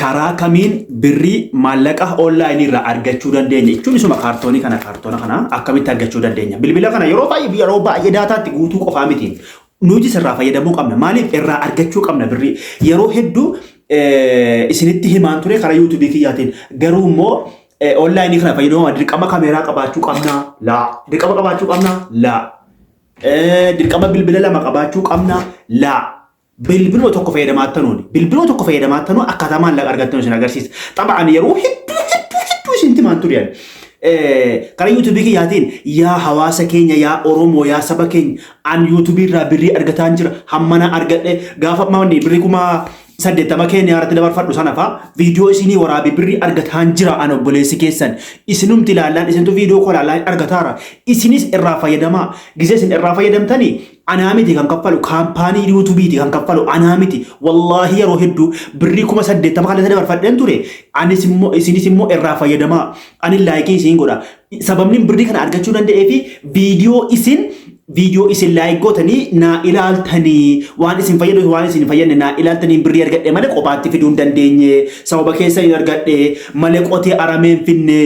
karaa kamiin birrii maallaqa onlaayinii irraa argachuu dandeenya jechuun isuma kaartoonii kana akkamitti argachuu dandeenya bilbila kana yeroo baay'ee daataatti guutuu qofaa miti nuti sirraa fayyadamuu qabna maaliif irraa argachuu qabna birrii yeroo hedduu isinitti himaan ture karaa yuutuubii kiyyaatiin garuu immoo onlaayinii kana fayyadamu dirqama kaameeraa qabaachuu qabna dirqama qabaachuu qabna dirqama bilbila lama qabaachuu qabna bilbiluma tokko fayyadamaattanu akkaataa maallaqa argattanu isin agarsiisa. Xaba'an yeroo hedduu isinti maan turiyaan. Karaa yuutuubii kiyyaatiin yaa hawaasa keenya yaa Oromoo yaa saba keenya an yuutuubii irraa birrii argataa jira hammana argadhe gaafa manni birrii kuma 80 keenya irratti dabarfadhu sana fa viidiyoo isinii waraabe birrii argataa jira an obboleessi keessan isinumti ilaallaan isintu viidiyoo kolaallaan argataara isinis irraa fayyadamaa gisee isin irraa fayyadamtanii anaa miti kan kaffalu kaampaanii yuutuubiiti kan kaffalu anaa miti wallaahi yeroo hedduu birrii kuma 80 kan dabarfadheen ture anis immoo isinis immoo irraa fayyadamaa ani laayikii isin godha sababni birrii kana argachuu danda'ee fi viidiyoo isin laayik gootanii naa ilaaltanii waan isin fayyadu waan isin fayyadne naa ilaaltanii birrii argadhe malee qopaatti fiduu hin dandeenye sababa keessa hin argadhe malee qotee arameen finne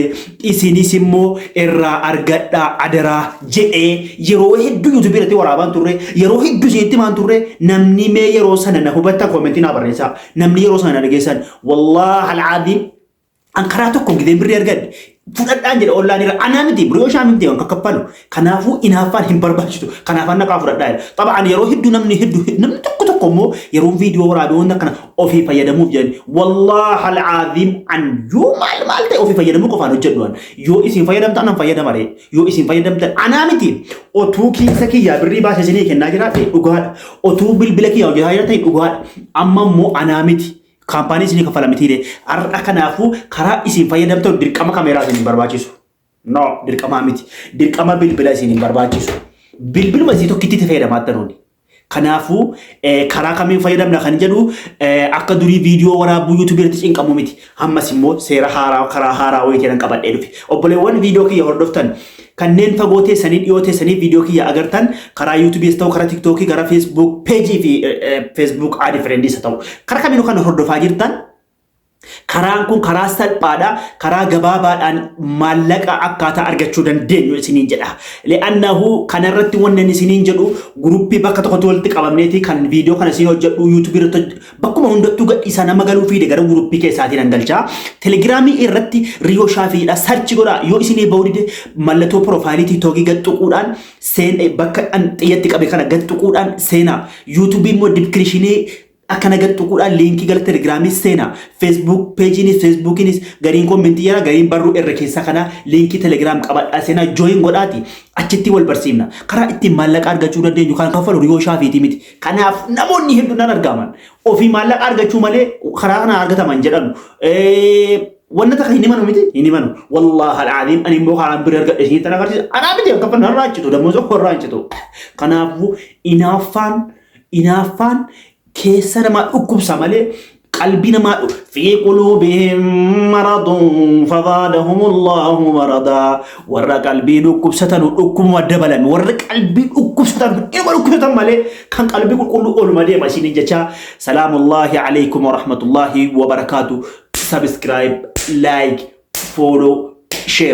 isinis immoo irraa argadhaa adaraa jedhee yeroo hedduu yuutuubii irratti waraabaan turre yeroo hedduu isinitti maan turre namni mee yeroo sana na hubatta koomentii naa barreessaa namni yeroo sana na dhageessan wallaahi al'aadiin an karaa tokko gidee birrii argadhe fudhadhaan jedha online irra anaa miti biroo shaamimti waan kakkafalu kanaafuu inaaffaan hin barbaachisu kanaafaan naqaa fudhadhaa xaba'an yeroo hedduu namni tokko immoo yeroo viidiyoo waraabee wanta kana ofii fayyadamuuf jedhan wallaahi al'aadiim an yoo maal ta'e ofii fayyadamuu qofaan hojjedhu yoo isin fayyadamtan an fayyadamare yoo isin fayyadamtan anaa miti otuu kiisa kiyyaa birrii baasee isinii kennaa jiraate dhugaadha otuu bilbila kiyyaa hojjetaa jiraate dhugaadha amma immoo anaa miti kaampaanii isinii kaffala mitiire har'a kanaafuu karaa isin fayyadamtan dirqama kaameeraa isin barbaachisu no dirqama miti dirqama bilbila isin barbaachisu bilbiluma isin tokkitti fayyadamaattan kanaafuu karaa kamiin fayyadamna kan jedhu akka durii viidiyoo waraabuu yuutuubii irratti cinqamu miti ammas immoo seera haaraa karaa haaraa wayii qabadhee dhufe obboleewwan viidiyoo kiyya hordoftan kanneen fagoo teessanii dhiyoo teessanii viidiyoo kiyya agartan karaa yuutuubii ta'u karaa tiktookii karaa feesbuuk peejii fi feesbuuk aadi firendiisa ta'u karaa kamiinuu kan hordofaa jirtan karaan kun karaa salphaadha karaa gabaabaadhaan maallaqa akkaataa argachuu dandeenyu isiniin jedha le'annahu kanarratti wannan isiniin jedhu guruppii bakka tokkotti walitti qabamneeti kan viidiyoo kana isin hojjedhu yuutuubii irratti bakkuma hundattuu gadhiisaa nama galuu fi gara guruppii keessaatiin hangalchaa telegiraamii irratti riyoo shaafiidha sarchi godha yoo isinii ba'uu mallattoo piroofaayilii tiiktookii gadxuquudhaan bakka xiyyatti qabe kana gadxuquudhaan seenaa yuutuubii immoo diskiripshinii akkana gadxuquudhaan liinkii gara telegiraamii seenaa feesbuuk peejiinis feesbuukiinis gariin koomentii jira gariin barruu irra keessa kana liinkii telegiraam qabadhaa seenaa jooyin godhaati achitti wal barsiifna karaa ittiin maallaqa argachuu dandeenyu kan kaffalu riyoo shaafiitii miti kanaaf namoonni hedduun argaman ofii maallaqa argachuu malee karaa kana argataman jedhan wanna takka hin himanu miti hin himanu wallaahi al'aadiim ani immoo karaan birrii argadhe isin tan agarsiisa anaa miti akka fanna raachitu dammoo tokko raachitu kanaafuu inaaffaan keessa namaa dhukkubsa malee qalbii namaa fi quluubihim maradun fazaadahum Allahu maradaa warra qalbii dhukkubsatan dhukkuma dabalan warra qalbii dhukkubsatan ilma dhukkubsatan malee kan qalbii qulqulluu oolma deema isiniin jecha salaamullahi alaykum wa rahmatullahi wa barakaatu subscribe like follow share